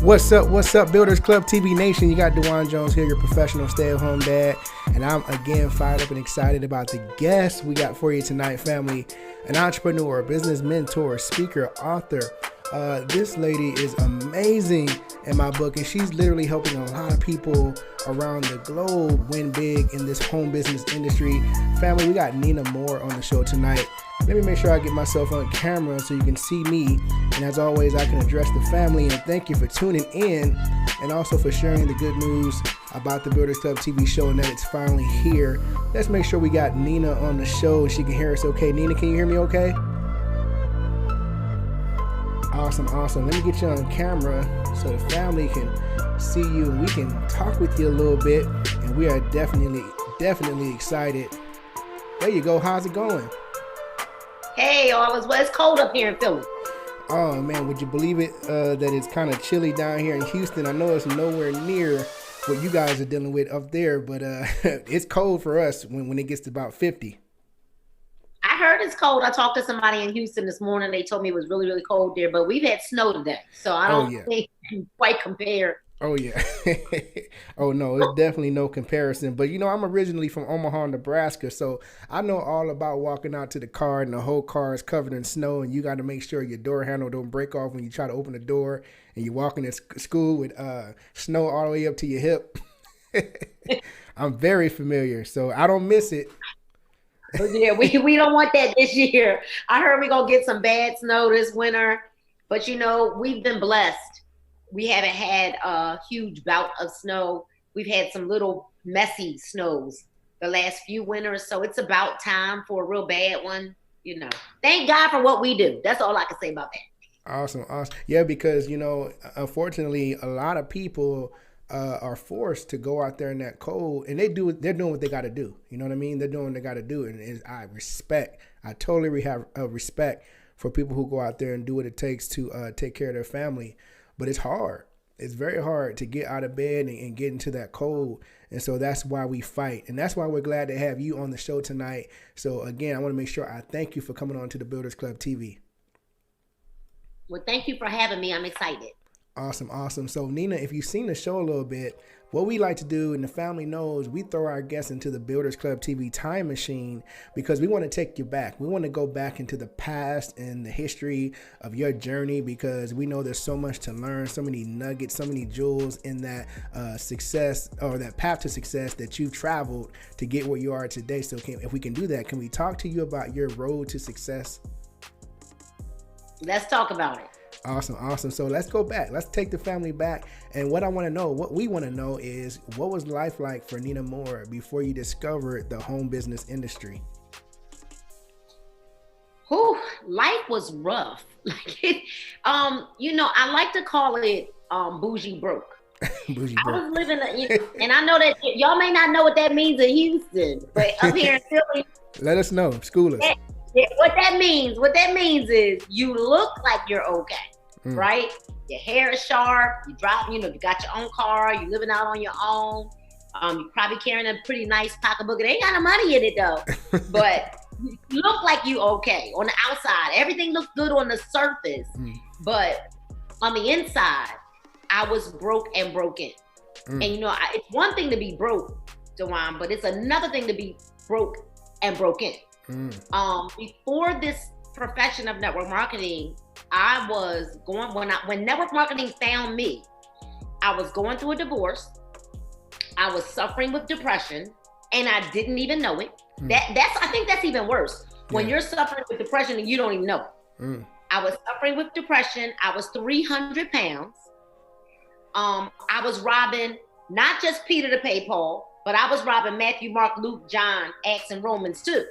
What's up, Builders Club TV Nation? You got DeJuan Jones here, your professional stay-at-home dad. And I'm again fired up and excited about the guest we got for you tonight, family. An entrepreneur, business mentor, speaker, author. This lady is amazing in my book, and she's literally helping a lot of people around the globe win big in this home business industry. Family, we got Nina Moore on the show tonight. Let me make sure I get myself on camera so you can see me. And as always, I can address the family. And thank you for tuning in and also for sharing the good news about the Builders Club TV show and that it's finally here. Let's make sure we got Nina on the show and she can hear us okay. Nina, can you hear me okay? Awesome. Let me get you on camera so the family can see you and we can talk with you a little bit. And we are definitely excited. There you go. How's it going? Hey, it's cold up here in Philly. Oh man, would you believe it that it's kind of chilly down here in Houston? I know it's nowhere near what you guys are dealing with up there, but it's cold for us when it gets to about 50. I heard it's cold. I talked to somebody in Houston this morning. They told me it was really, really cold there, but we've had snow today, so I don't think it can quite compare. Oh yeah. Oh no, it's definitely no comparison. But you know, I'm originally from Omaha, Nebraska, so I know all about walking out to the car and the whole car is covered in snow, and you got to make sure your door handle don't break off when you try to open the door, and you're walking to school with snow all the way up to your hip. I'm very familiar, so I don't miss it. Yeah, we don't want that this year. I heard we're gonna get some bad snow this winter, but you know, we've been blessed. We haven't had a huge bout of snow. We've had some little messy snows the last few winters. So it's about time for a real bad one. You know, thank God for what we do. That's all I can say about that. Awesome. Yeah, because, you know, unfortunately, a lot of people are forced to go out there in that cold, and they're doing what they got to do. You know what I mean? They're doing what they got to do. And I totally have respect for people who go out there and do what it takes to take care of their family. But it's hard. It's very hard to get out of bed and get into that cold. And so that's why we fight. And that's why we're glad to have you on the show tonight. So again, I want to make sure I thank you for coming on to the Builders Club TV. Well, thank you for having me. I'm excited. Awesome. So Nina, if you've seen the show a little bit, what we like to do, and the family knows, we throw our guests into the Builders Club TV time machine because we want to take you back. We want to go back into the past and the history of your journey, because we know there's so much to learn, so many nuggets, so many jewels in that success, or that path to success that you've traveled to get where you are today. So if we can do that, can we talk to you about your road to success? Let's talk about it. Awesome. So let's go back. Let's take the family back. And what we want to know is, what was life like for Nina Moore before you discovered the home business industry? Life was rough. You know, I like to call it bougie broke. Bougie I broke. was living, and I know that y'all may not know what that means in Houston, but up here in Philly, let us know. School us. What that means is you look like you're okay, right? Your hair is sharp, you drive, you got your own car, you're living out on your own. You're probably carrying a pretty nice pocketbook. It ain't got no money in it though, but you look like you okay on the outside. Everything looks good on the surface, but on the inside, I was broke and broken. And it's one thing to be broke, DeJuan, but it's another thing to be broke and broken. Before this profession of network marketing, I was going, when network marketing found me, I was going through a divorce. I was suffering with depression, and I didn't even know it. I think that's even worse. When you're suffering with depression and you don't even know it. I was suffering with depression. I was 300 pounds. I was robbing not just Peter to pay Paul, but I was robbing Matthew, Mark, Luke, John, Acts, and Romans too.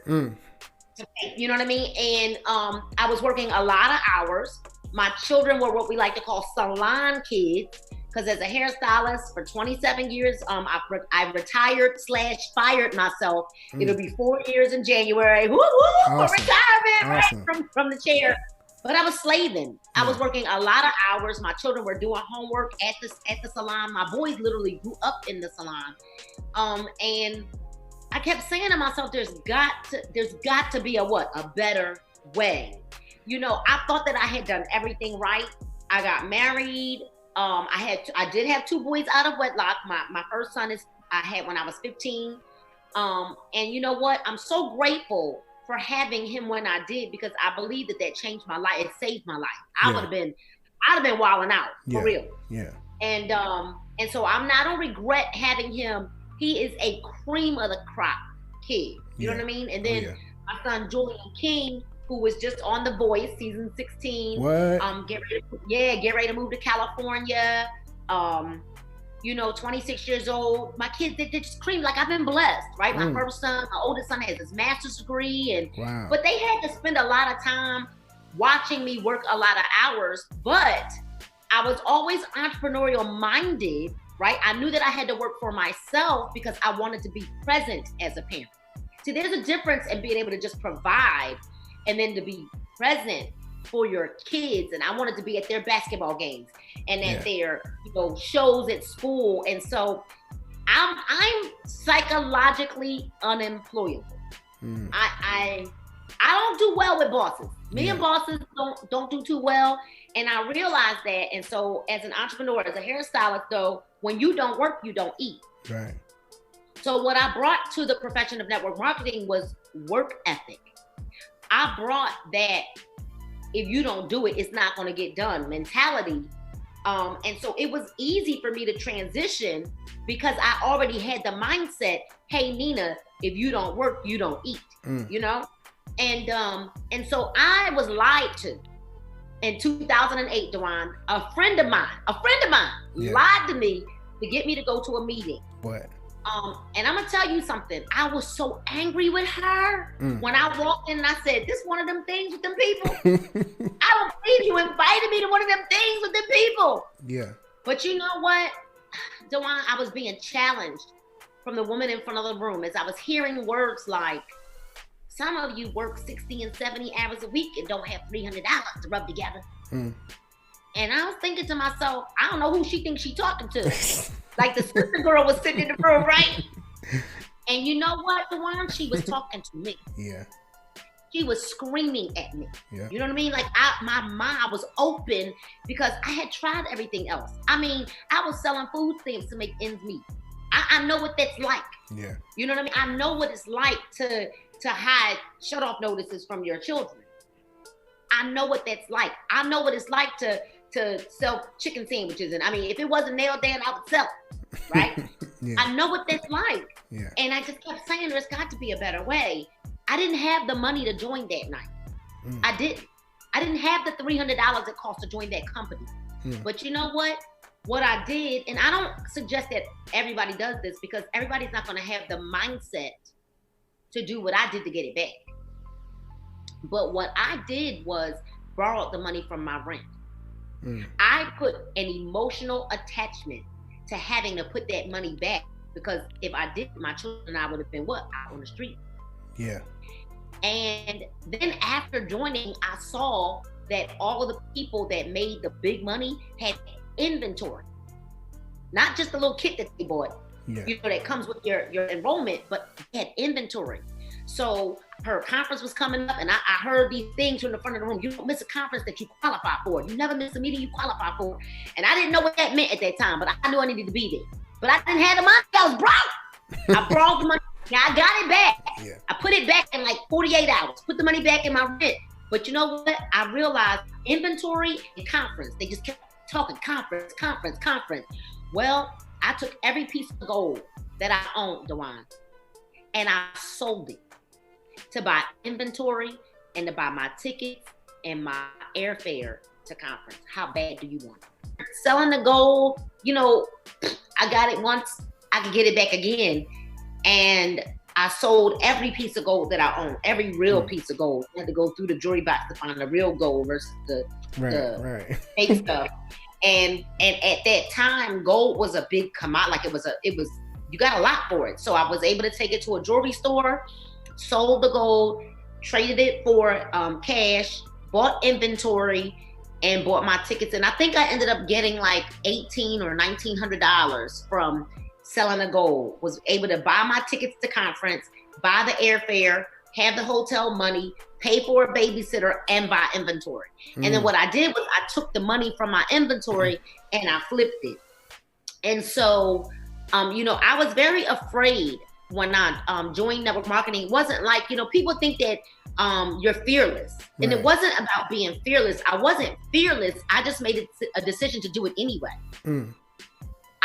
You know what I mean? And I was working a lot of hours. My children were what we like to call salon kids, because as a hairstylist for 27 years, I retired/fired myself. It'll be 4 years in January. Woo, for retirement, right from the chair. But I was slaving. I was working a lot of hours. My children were doing homework at the salon. My boys literally grew up in the salon. And I kept saying to myself, there's got to be a better way. I thought that I had done everything right. I got married. I did have 2 boys out of wedlock. My first son I had when I was 15. And you know what? I'm so grateful for having him when I did, because I believe that changed my life. It saved my life. I'd have been wilding out for real. Yeah. And so I'm not gonna regret having him. He is a cream of the crop kid. You know what I mean? And then my son Julian King, who was just on The Voice season 16. What? Get ready to move to California. 26 years old. My kids, they just cream. Like, I've been blessed, right? My first son, my oldest son, has his master's degree, but they had to spend a lot of time watching me work a lot of hours. But I was always entrepreneurial minded, right? I knew that I had to work for myself because I wanted to be present as a parent. See, there's a difference in being able to just provide and then to be present for your kids. And I wanted to be at their basketball games and at their shows at school. And so I'm psychologically unemployable. I don't do well with bosses. Me and bosses don't do too well. And I realized that. And so as an entrepreneur, as a hairstylist, though, when you don't work, you don't eat. Right. So what I brought to the profession of network marketing was work ethic. I brought that if you don't do it, it's not going to get done mentality. And so it was easy for me to transition because I already had the mindset, hey, Nina, if you don't work, you don't eat, And so I was lied to in 2008, Dewan. A friend of mine lied to me to get me to go to a meeting. What? And I'm gonna tell you something. I was so angry with her when I walked in and I said, "This one of them things with them people." I don't believe you invited me to one of them things with them people. Yeah. But you know what, Dewan? I was being challenged from the woman in front of the room as I was hearing words like, "Some of you work 60 and 70 hours a week and don't have $300 to rub together." And I was thinking to myself, I don't know who she thinks she talking to. Like the sister girl was sitting in the room, right? And you know what, Dewan? She was talking to me. Yeah. She was screaming at me. Yeah. You know what I mean? Like my mind was open because I had tried everything else. I mean, I was selling food stamps to make ends meet. I know what that's like. Yeah. You know what I mean? I know what it's like to hide shut-off notices from your children. I know what that's like. I know what it's like to sell chicken sandwiches. And I mean, if it wasn't nailed down, I would sell it, right? I know what that's like. Yeah. And I just kept saying, there's got to be a better way. I didn't have the money to join that night. I didn't have the $300 it cost to join that company. But you know what? What I did, and I don't suggest that everybody does this because everybody's not going to have the mindset to do what I did to get it back. But what I did was borrowed the money from my rent. I put an emotional attachment to having to put that money back because if I did, my children and I would have been out on the street. Yeah. And then after joining, I saw that all of the people that made the big money had inventory, not just the little kit that they bought, that comes with your enrollment, but they had inventory. So her conference was coming up and I heard these things from the front of the room. You don't miss a conference that you qualify for. You never miss a meeting you qualify for. And I didn't know what that meant at that time, but I knew I needed to be there. But I didn't have the money. I was broke. I borrowed the money. Now I got it back. Yeah. I put it back in like 48 hours. Put the money back in my rent. But you know what? I realized inventory and conference. They just kept talking conference. Well, I took every piece of gold that I owned, Dewan, and I sold it to buy inventory and to buy my tickets and my airfare to conference. How bad do you want it? Selling the gold, I got it once, I could get it back again. And I sold every piece of gold that I owned, every real piece of gold. I had to go through the jewelry box to find the real gold versus the fake stuff. And at that time, gold was a big commodity. Like it was you got a lot for it. So I was able to take it to a jewelry store, sold the gold, traded it for cash, bought inventory, and bought my tickets. And I think I ended up getting like $1,800 or $1,900 from selling the gold. Was able to buy my tickets to conference, buy the airfare, have the hotel money, pay for a babysitter, and buy inventory. And then what I did was I took the money from my inventory and I flipped it. And so, I was very afraid when I joined network marketing. It wasn't like, people think that you're fearless. And it wasn't about being fearless. I wasn't fearless. I just made a decision to do it anyway.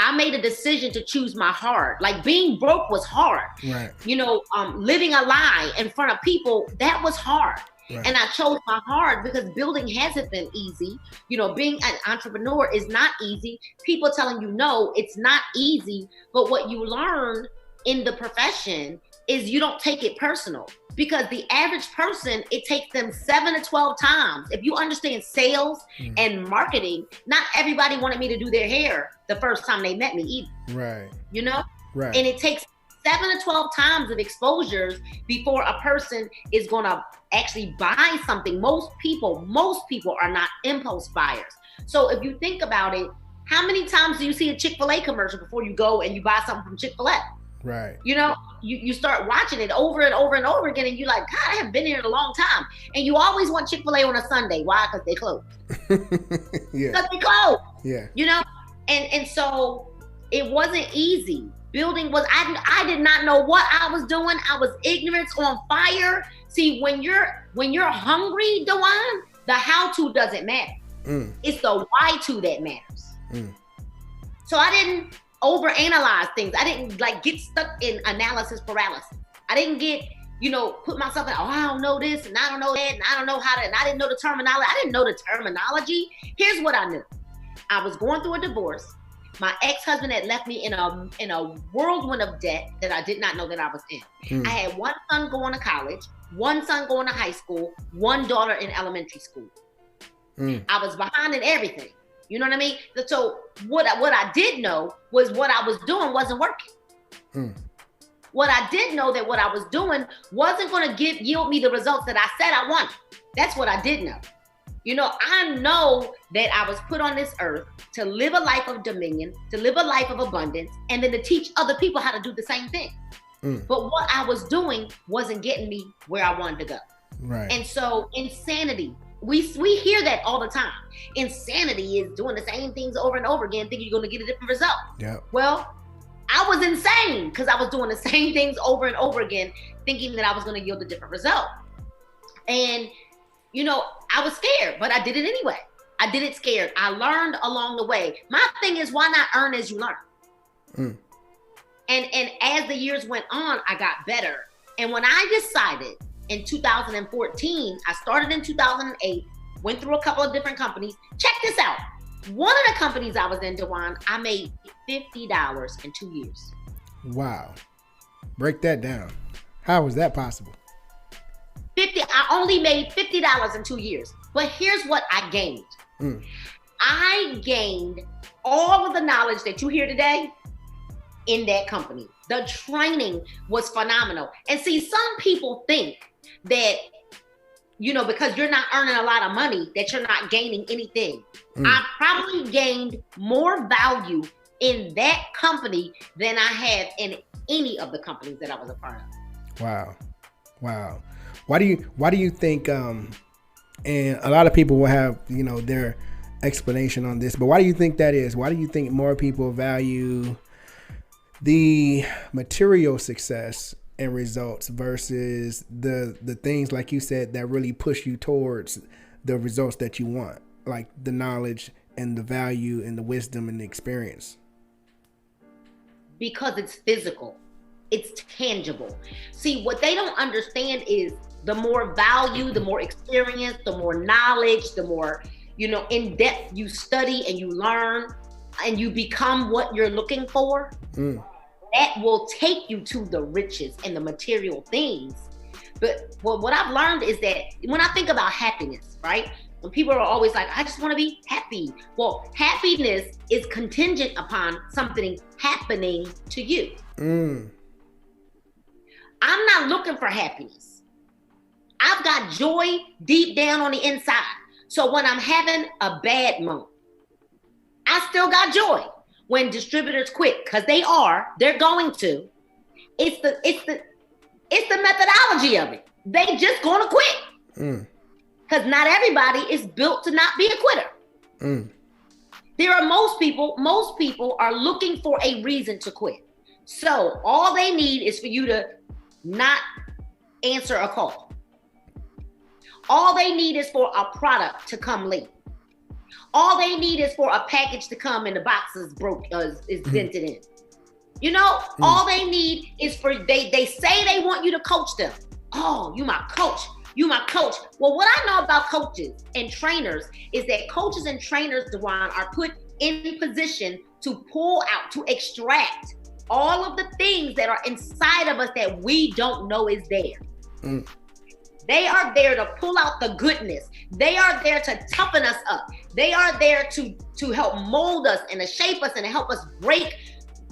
I made a decision to choose my heart. Like being broke was hard. Right. Living a lie in front of people, that was hard. Right. And I chose my heart because building hasn't been easy. Being an entrepreneur is not easy. People telling you no, it's not easy. But what you learn in the profession is you don't take it personal. Because the average person, it takes them 7 to 12 times. If you understand sales and marketing, not everybody wanted me to do their hair the first time they met me either. Right. Right. And it takes 7 to 12 times of exposures before a person is going to actually buy something. Most people are not impulse buyers. So if you think about it, how many times do you see a Chick-fil-A commercial before you go and you buy something from Chick-fil-A? Right. You start watching it over and over and over again, and you're like, God, I haven't been here in a long time. And you always want Chick-fil-A on a Sunday. Why? Because they close. Yeah. Because they close. Yeah. And so it wasn't easy. Building was, I did not know what I was doing. I was ignorance on fire. See, when you're hungry, Dewan, the how-to doesn't matter. It's the why-to that matters. So I didn't overanalyze things. I didn't get stuck in analysis paralysis. I didn't get, put myself in, I don't know this and I don't know that and I don't know how to, and I didn't know the terminology. I didn't know the terminology. Here's what I knew. I was going through a divorce. My ex-husband had left me in a whirlwind of debt that I did not know that I was in. I had one son going to college, one son going to high school, one daughter in elementary school. I was behind in everything. You know what I mean? So what I did know was what I was doing wasn't working. What I did know that what I was doing wasn't going to yield me the results that I said I wanted. That's what I did know. I know that I was put on this earth to live a life of dominion, to live a life of abundance, and then to teach other people how to do the same thing. But what I was doing wasn't getting me where I wanted to go. Right. And so insanity. We hear that all the time. Insanity is doing the same things over and over again, thinking you're going to get a different result. Yeah. Well, I was insane because I was doing the same things over and over again, thinking that I was going to yield a different result. And, I was scared, but I did it anyway. I did it scared. I learned along the way. My thing is, why not earn as you learn? And as the years went on, I got better. And when I decided in 2014, I started in 2008, went through a couple of different companies. Check this out. One of the companies I was in, Dewan, I made $50 in 2 years. Wow. Break that down. How was that possible? I only made $50 in 2 years. But here's what I gained. I gained all of the knowledge that you hear today in that company. The training was phenomenal. And see, some people think that, because you're not earning a lot of money, that you're not gaining anything. I probably gained more value in that company than I have in any of the companies that I was a part of. Wow. Why do you think, and a lot of people will have, their explanation on this, but why do you think that is? Why do you think more people value the material success and results versus the things, like you said, that really push you towards the results that you want, like the knowledge and the value and the wisdom and the experience? Because it's physical. It's tangible. See, what they don't understand is the more value, the more experience, the more knowledge, the more, in depth you study and you learn and you become what you're looking for. That will take you to the riches and the material things. But what I've learned is that when I think about happiness, right? When people are always like, I just want to be happy. Well, happiness is contingent upon something happening to you. I'm not looking for happiness. I've got joy deep down on the inside. So when I'm having a bad month, I still got joy. When distributors quit, because they're going to, it's the methodology of it. they just gonna quit. Because not everybody is built to not be a quitter. There are most people are looking for a reason to quit. So all they need is for you to not answer a call. All they need is for a product to come late. All they need is for a package to come and the box is dented in. You know, all they need is for, they say they want you to coach them. Oh, you my coach. You my coach. Well, what I know about coaches and trainers is that coaches and trainers, Dewan, are put in position to pull out, to extract all of the things that are inside of us that we don't know is there. They are there to pull out the goodness. They are there to toughen us up. They are there to help mold us and to shape us and to help us break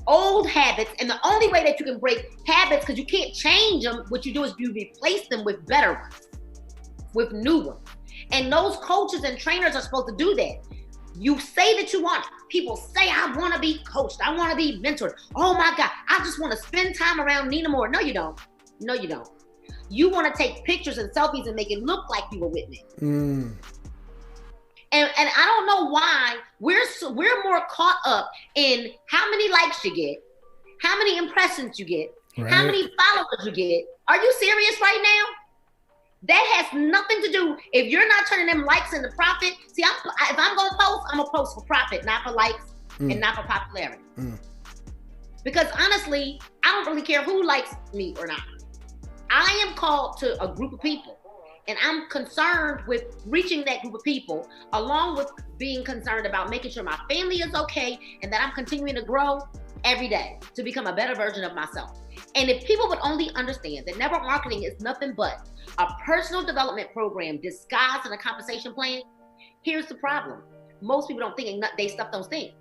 old habits. And the only way that you can break habits, because you can't change them, what you do is you replace them with better ones, with new ones. And those coaches and trainers are supposed to do that. You say that you want it. People say, I want to be coached. I want to be mentored. Oh my God, I just want to spend time around Nina Moore. No, you don't. No, you don't. You want to take pictures and selfies and make it look like you were with me. And I don't know why we're more caught up in how many likes you get, how many impressions you get, how many followers you get. Are you serious right now? That has nothing to do. If you're not turning them likes into profit, see, if I'm going to post, I'm going to post for profit, not for likes and not for popularity. Because honestly, I don't really care who likes me or not. I am called to a group of people, and I'm concerned with reaching that group of people, along with being concerned about making sure my family is okay and that I'm continuing to grow every day to become a better version of myself. And if people would only understand that network marketing is nothing but a personal development program disguised in a compensation plan, here's the problem. Most people don't think they stuff those things.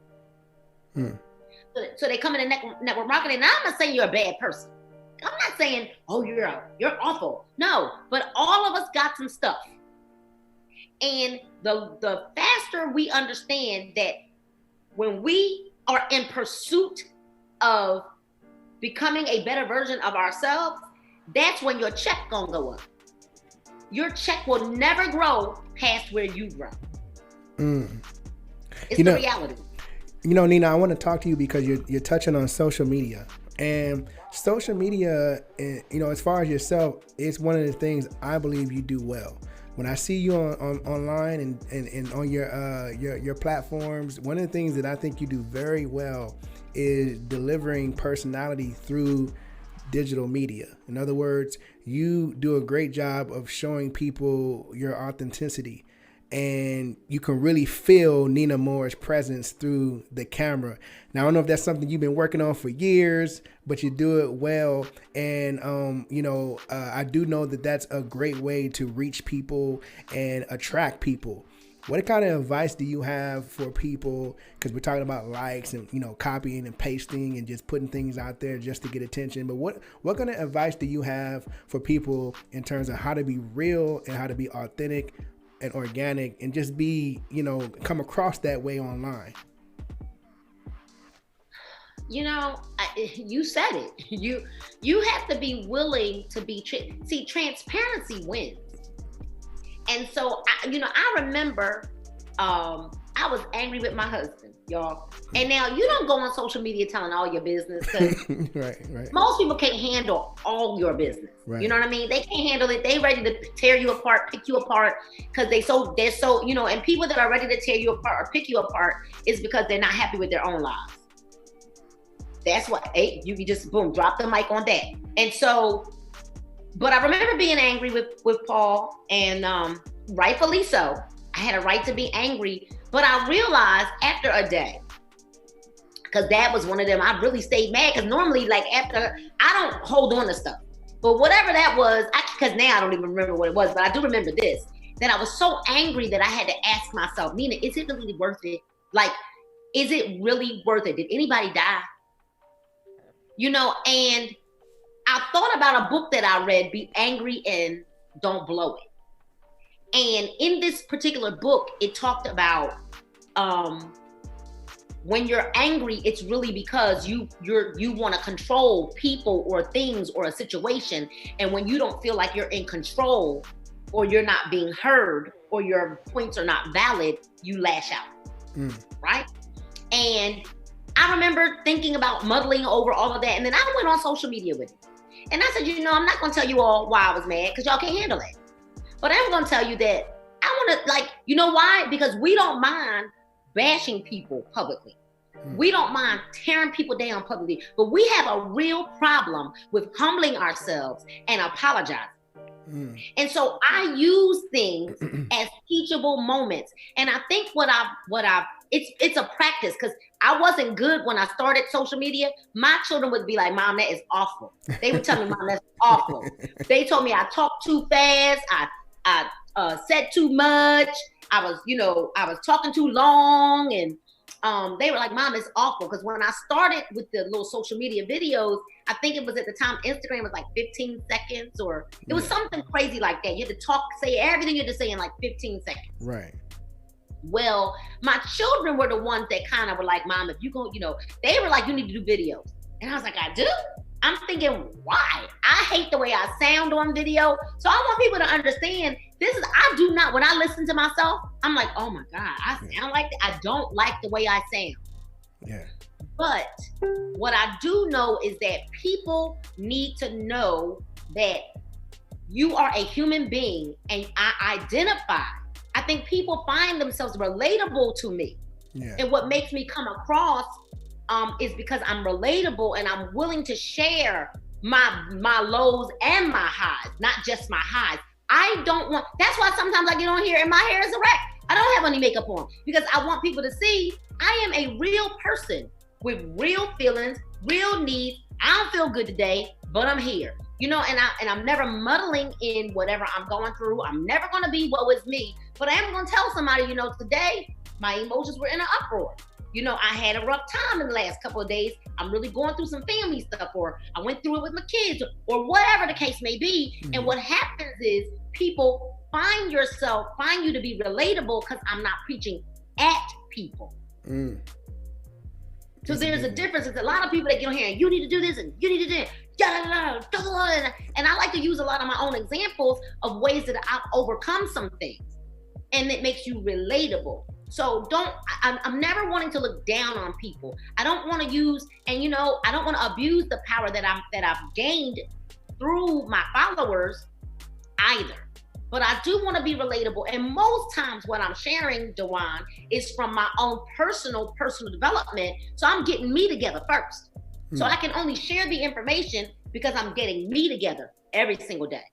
So they come into network marketing, and I'm not saying you're a bad person. I'm not saying, oh, you're awful. No, but all of us got some stuff. And the faster we understand that when we are in pursuit of becoming a better version of ourselves, that's when your check gonna go up. Your check will never grow past where you grow. It's the reality. You know, Nina, I want to talk to you because you're touching on social media. And social media, you know, as far as yourself, it's one of the things I believe you do well. When I see you on online and on your platforms, one of the things that I think you do very well is delivering personality through digital media. In other words, you do a great job of showing people your authenticity. And you can really feel Nina Moore's presence through the camera. Now, I don't know if that's something you've been working on for years, but you do it well. And, I do know that that's a great way to reach people and attract people. What kind of advice do you have for people? Because we're talking about likes and, copying and pasting and just putting things out there just to get attention. But what kind of advice do you have for people in terms of how to be real and how to be authentic and organic and just be, come across that way online? You said it. You have to be willing to be, transparency wins. And so, I remember, I was angry with my husband, y'all. And now you don't go on social media telling all your business. Right. Most people can't handle all your business. Right. You know what I mean? They can't handle it. They ready to tear you apart, pick you apart, because they're so, and people that are ready to tear you apart or pick you apart is because they're not happy with their own lives. That's what, you can just, boom, drop the mic on that. And so, but I remember being angry with Paul, and rightfully so. I had a right to be angry, but I realized after a day, because that was one of them, I really stayed mad, because normally, after, I don't hold on to stuff. But whatever that was, because now I don't even remember what it was, but I do remember this, that I was so angry that I had to ask myself, Nina, is it really worth it? Is it really worth it? Did anybody die? And I thought about a book that I read, Be Angry and Don't Blow It. And in this particular book, it talked about when you're angry, it's really because you want to control people or things or a situation. And when you don't feel like you're in control, or you're not being heard, or your points are not valid, you lash out, right? And I remember thinking about muddling over all of that. And then I went on social media with it. And I said, I'm not going to tell you all why I was mad, because y'all can't handle it. But I'm going to tell you that I want to, like, you know why? Because we don't mind bashing people publicly. We don't mind tearing people down publicly. But we have a real problem with humbling ourselves and apologizing. And so I use things as teachable moments. And I think it's a practice, because I wasn't good when I started social media. My children would be like, Mom, that is awful. They would tell me, Mom, that's awful. They told me I talked too fast. I said too much. I was talking too long. And they were like, Mom, it's awful. Because when I started with the little social media videos, I think it was at the time Instagram was like 15 seconds, or it was something crazy like that. You had to say everything you had to say in like 15 seconds. Right. Well, my children were the ones that kind of were like, Mom, if you go, they were like, you need to do videos. And I was like, I do? I'm thinking, why? I hate the way I sound on video. So I want people to understand I do not, when I listen to myself, I'm like, oh my God, I sound like that. I don't like the way I sound. Yeah. But what I do know is that people need to know that you are a human being, and I identify. I think people find themselves relatable to me. Yeah. And what makes me come across is because I'm relatable and I'm willing to share my lows and my highs, not just my highs. That's why sometimes I get on here and my hair is a wreck. I don't have any makeup on, because I want people to see I am a real person with real feelings, real needs. I don't feel good today, but I'm here. And I'm never muddling in whatever I'm going through. I'm never going to be woe is me, but I am going to tell somebody, today my emotions were in an uproar. I had a rough time in the last couple of days. I'm really going through some family stuff, or I went through it with my kids, or whatever the case may be. Mm-hmm. And what happens is people find you to be relatable, because I'm not preaching at people. So there's a difference. There's a lot of people that get on here and you need to do this and you need to do that. And I like to use a lot of my own examples of ways that I've overcome some things. And it makes you relatable. So I'm never wanting to look down on people. I don't want to use, and I don't want to abuse the power that I've gained through my followers either. But I do want to be relatable. And most times what I'm sharing, Dewan, is from my own personal development. So I'm getting me together first. So I can only share the information because I'm getting me together every single day.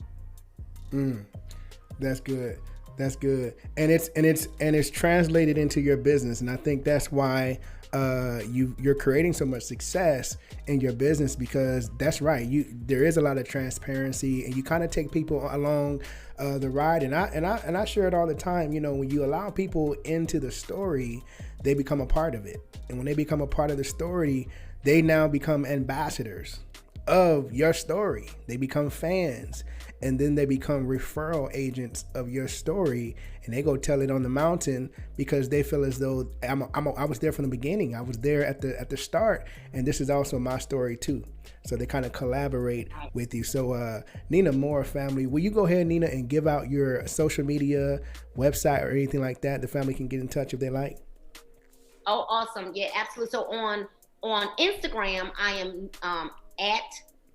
That's good. That's good. And it's translated into your business. And I think that's why you're creating so much success in your business, because that's right. There is a lot of transparency, and you kind of take people along the ride. And I share it all the time. When you allow people into the story, they become a part of it. And when they become a part of the story, they now become ambassadors of your story. They become fans, and then they become referral agents of your story, and they go tell it on the mountain because they feel as though I was there from the beginning. I was there at the start, and this is also my story too. So they kind of collaborate with you. So Nina Moore family, will you go ahead, Nina, and give out your social media website or anything like that? The family can get in touch if they like. Oh, awesome. Yeah, absolutely. So on Instagram, I am at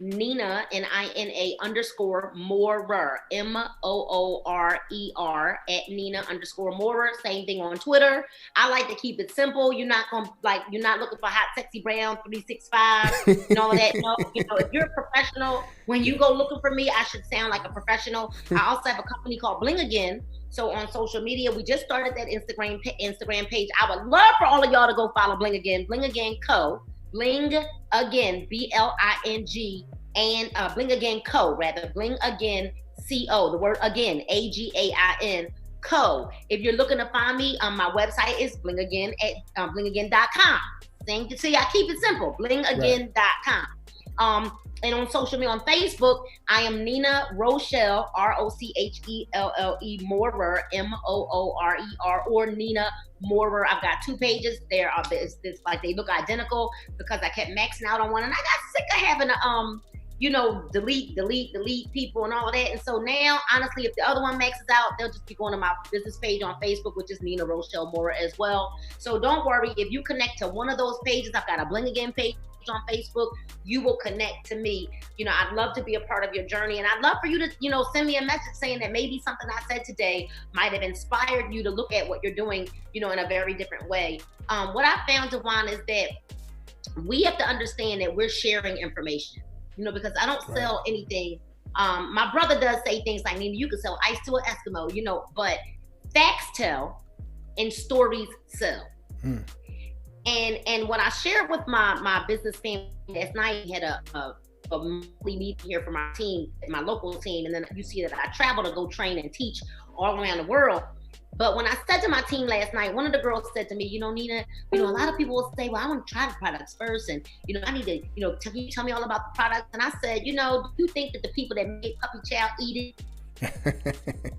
Nina, NINA _Moorer, MOORER, at Nina _Moorer. Same thing on Twitter. I like to keep it simple. You're not looking for hot, sexy brown 365 and all of that. No, if you're a professional, when you go looking for me, I should sound like a professional. I also have a company called Bling Again. So on social media, we just started that Instagram page. I would love for all of y'all to go follow Bling Again Co. Bling Again, BLING, and Bling Again Co. Rather, Bling Again CO. The word again, AGAIN Co. If you're looking to find me, my website is blingagain at blingagain.com. See, I keep it simple, blingagain.com. And on social media, on Facebook, I am Nina Rochelle, Rochelle, Moorer, Moorer, or Nina Moorer. I've got 2 pages. It's like they look identical because I kept maxing out on one, and I got sick of having to delete people and all of that. And so now, honestly, if the other one maxes out, they'll just be going to my business page on Facebook, which is Nina Rochelle Moorer as well. So don't worry, if you connect to one of those pages, I've got a Bling Again page on Facebook, you will connect to me. I'd love to be a part of your journey, and I'd love for you to, send me a message saying that maybe something I said today might have inspired you to look at what you're doing, in a very different way. What I found, Dewan, is that we have to understand that we're sharing information, because I don't sell anything. My brother does say things like, Nina, you can sell ice to an Eskimo, but facts tell and stories sell. And what I shared with my business family last night, we had a monthly meeting here for my team, my local team, and then you see that I travel to go train and teach all around the world. But when I said to my team last night, one of the girls said to me, Nina, a lot of people will say, well, I want to try the products first, and I need to, can you tell me all about the products? And I said, do you think that the people that made Puppy Chow eat it?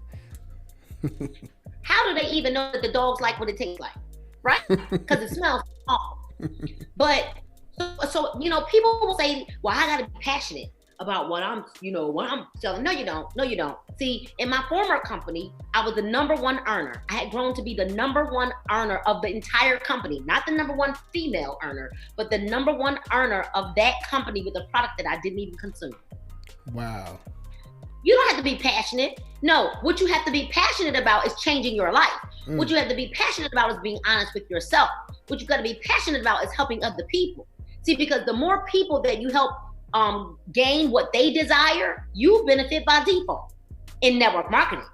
How do they even know that the dogs like what it tastes like? Right? Because it smells awful. But so people will say, well, I gotta be passionate about what I'm selling. No, you don't. See, in my former company, I was the number 1 earner. I had grown to be the number 1 earner of the entire company, not the number 1 female earner, but the number 1 earner of that company with a product that I didn't even consume. Wow. You don't have to be passionate. No, what you have to be passionate about is changing your life. What you have to be passionate about is being honest with yourself. What you got to be passionate about is helping other people. See, because the more people that you help gain what they desire, you benefit by default in network marketing.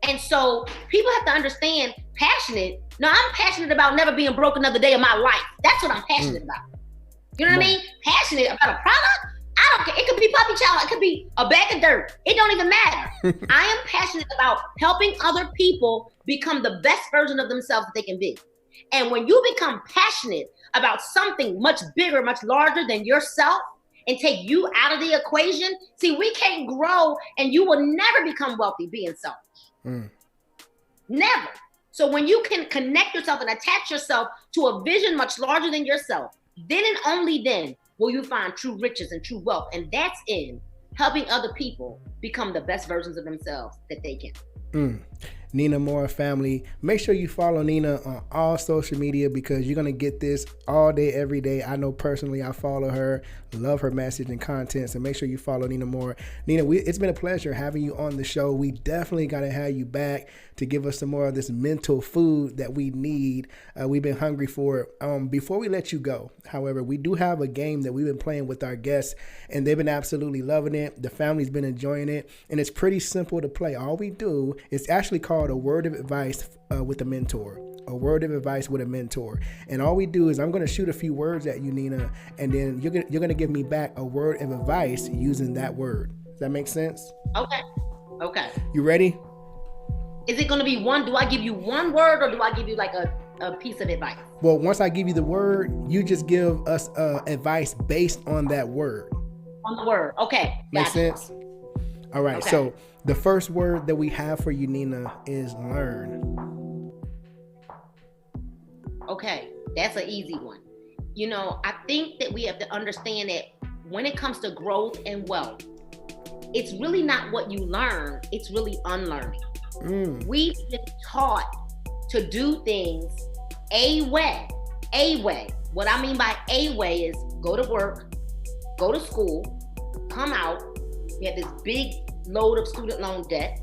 And so people have to understand passionate. No, I'm passionate about never being broke another day of my life. That's what I'm passionate about. You know what I mean? Passionate about a product. I don't care. It could be Puppy Chow. It could be a bag of dirt. It don't even matter. I am passionate about helping other people become the best version of themselves that they can be. And when you become passionate about something much bigger, much larger than yourself, and take you out of the equation, see, we can't grow, and you will never become wealthy being selfish. Never. So when you can connect yourself and attach yourself to a vision much larger than yourself, then and only then will you find true riches and true wealth. And that's in helping other people become the best versions of themselves that they can. Nina Moorer family, make sure you follow Nina on all social media because you're going to get this all day, every day. I know personally I follow her, love her message and content, so make sure you follow Nina Moorer. Nina, it's been a pleasure having you on the show. We definitely got to have you back to give us some more of this mental food that we need. We've been hungry for it. Before we let you go, however, we do have a game that we've been playing with our guests, and they've been absolutely loving it. The family's been enjoying it, and it's pretty simple to play. All we do is actually called a word of advice with a mentor. A word of advice with a mentor. And all we do is I'm going to shoot a few words at you, Nina, and then you're going to give me back a word of advice using that word. Does that make sense? Okay. You ready? Is it going to be one? Do I give you one word or do I give you like a piece of advice? Well, once I give you the word, you just give us advice based on that word. On the word. Okay. Make sense? All right. Okay. So the first word that we have for you, Nina, is learn. Okay. That's an easy one. I think that we have to understand that when it comes to growth and wealth, it's really not what you learn. It's really unlearning. We've been taught to do things a way. What I mean by a way is go to work, go to school, come out, you have this big load of student loan debt.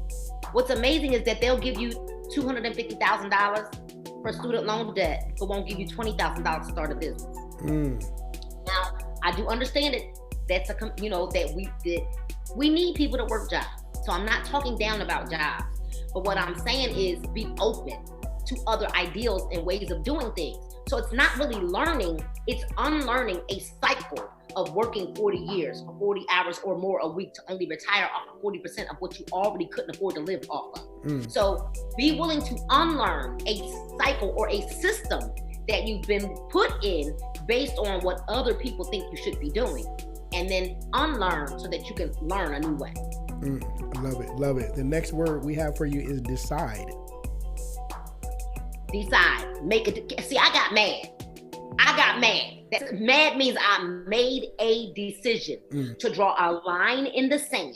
What's amazing is that they'll give you $250,000 for student loan debt, but won't give you $20,000 to start a business. Now, I do understand that that we need people to work jobs. So I'm not talking down about jobs. But what I'm saying is be open to other ideals and ways of doing things. So it's not really learning, it's unlearning a cycle of working 40 years or 40 hours or more a week to only retire off of 40% of what you already couldn't afford to live off of. So be willing to unlearn a cycle or a system that you've been put in based on what other people think you should be doing. and then unlearn so that you can learn a new way. Love it. The next word we have for you is decide. Decide. Make it. See, I got mad. Mad means I made a decision to draw a line in the sand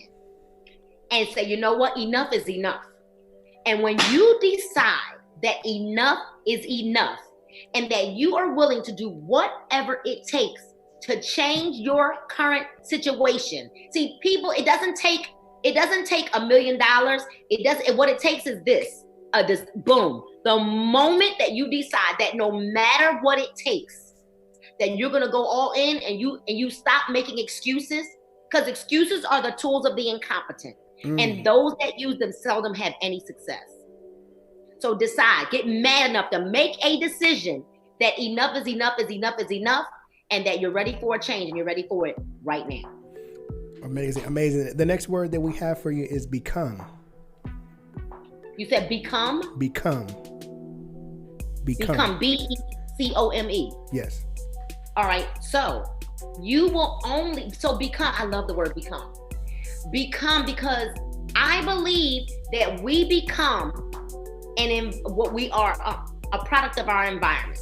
and say, you know what? Enough is enough. And when you decide that enough is enough and that you are willing to do whatever it takes to change your current situation. See, people, it doesn't take $1 million. What it takes is this boom. The moment that you decide that no matter what it takes, that you're gonna go all in and you stop making excuses, because excuses are the tools of the incompetent. And those that use them seldom have any success. So decide, get mad enough to make a decision that enough is enough is enough is enough, and that you're ready for a change and you're ready for it right now. Amazing. The next word that we have for you is become. You said become? Become. Become. B-E-C-O-M-E. Yes. All right. So you will only, become, I love the word become. Become, because I believe that we become what we are a product of our environment.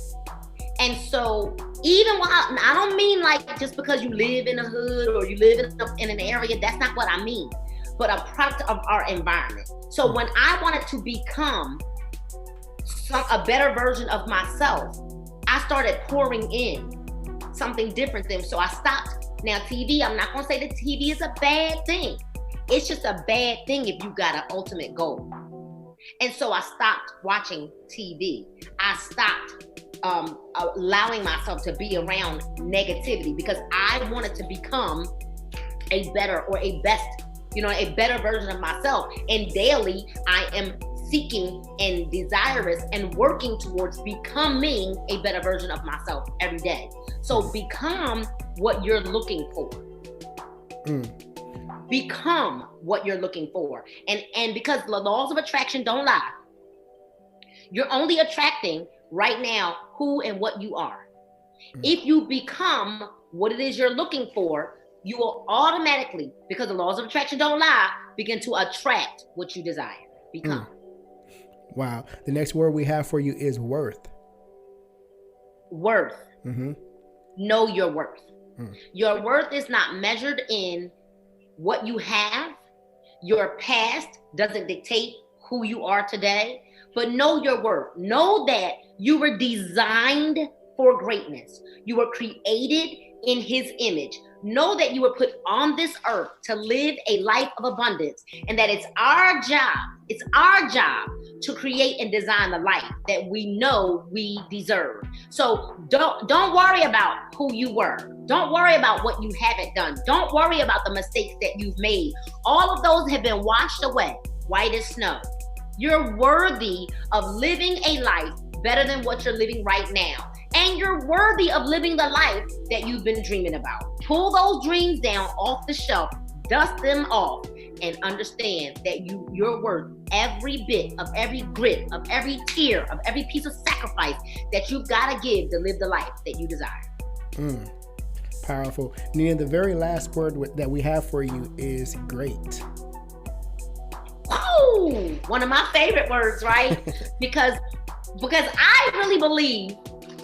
And so even while, I don't mean like just because you live in a hood or you live in an area, that's not what I mean, but a product of our environment. So when I wanted to become a better version of myself, I started pouring in something different than, so I stopped. Now TV, I'm not gonna say that TV is a bad thing. It's just a bad thing if you got an ultimate goal. And so I stopped watching TV. I stopped allowing myself to be around negativity because I wanted to become a better or a better version of myself. And daily I am seeking and desirous and working towards becoming a better version of myself every day. So become what you're looking for. Become what you're looking for. And because the laws of attraction don't lie, you're only attracting right now who and what you are. If you become what it is you're looking for, you will automatically, because the laws of attraction don't lie, begin to attract what you desire. Become. Wow. The next word we have for you is worth. Worth. Know your worth. Your worth is not measured in what you have. Your past doesn't dictate who you are today, but know your worth. Know that you were designed for greatness. You were created in his image. Know that you were put on this earth to live a life of abundance, and that it's our job to create and design the life that we know we deserve. So don't worry about who you were. Don't worry about what you haven't done. Don't worry about the mistakes that you've made. All of those have been washed away, white as snow. You're worthy of living a life better than what you're living right now. And you're worthy of living the life that you've been dreaming about. Pull those dreams down off the shelf, dust them off, and understand that you're worth every bit of every grit, of every tear, of every piece of sacrifice that you've got to give to live the life that you desire. Powerful. Nina, the very last word that we have for you is great. Woo! One of my favorite words, right? because I really believe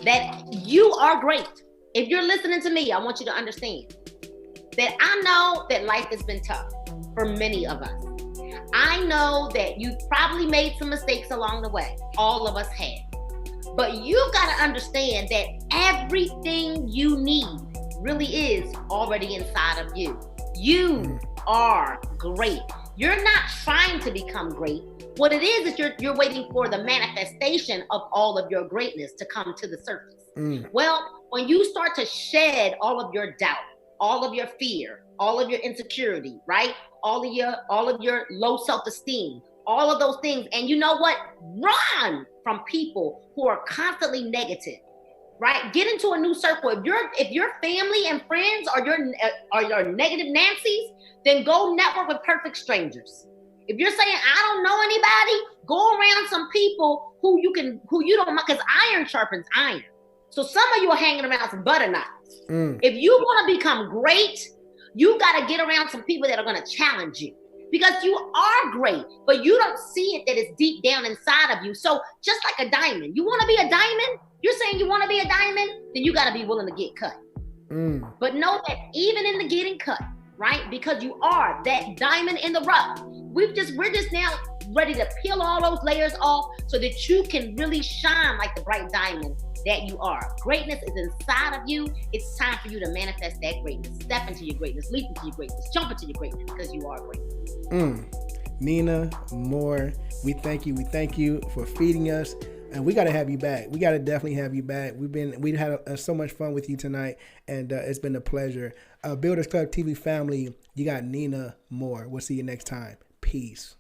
that you are great. If you're listening to me, I want you to understand that I know that life has been tough for many of us. I know that you've probably made some mistakes along the way. All of us have. But you've got to understand that everything you need really is already inside of you. You are great. You're not trying to become great. What it is you're waiting for the manifestation of all of your greatness to come to the surface. Well, when you start to shed all of your doubt, all of your fear, all of your insecurity, right? All of your low self-esteem, all of those things. And you know what? Run from people who are constantly negative, right? Get into a new circle. If your family and friends are your negative Nancy's, then go network with perfect strangers. If you're saying, I don't know anybody, go around some people who you don't, because iron sharpens iron. So some of you are hanging around some butter knives. If you want to become great, You got to get around some people that are going to challenge you, because you are great, but you don't see it that it's deep down inside of you. So just like a diamond, you want to be a diamond? You're saying you want to be a diamond? Then you got to be willing to get cut. But know that even in the getting cut, right? Because you are that diamond in the rough. We're just now ready to peel all those layers off so that you can really shine like the bright diamond that you are. Greatness is inside of you. It's time for you to manifest that greatness. Step into your greatness, leap into your greatness, jump into your greatness, because you are great. Nina Moore, we thank you. We thank you for feeding us. And we got to have you back. We got to definitely have you back. We had so much fun with you tonight, and it's been a pleasure. Builders Club TV family, you got Nina Moore. We'll see you next time. Peace.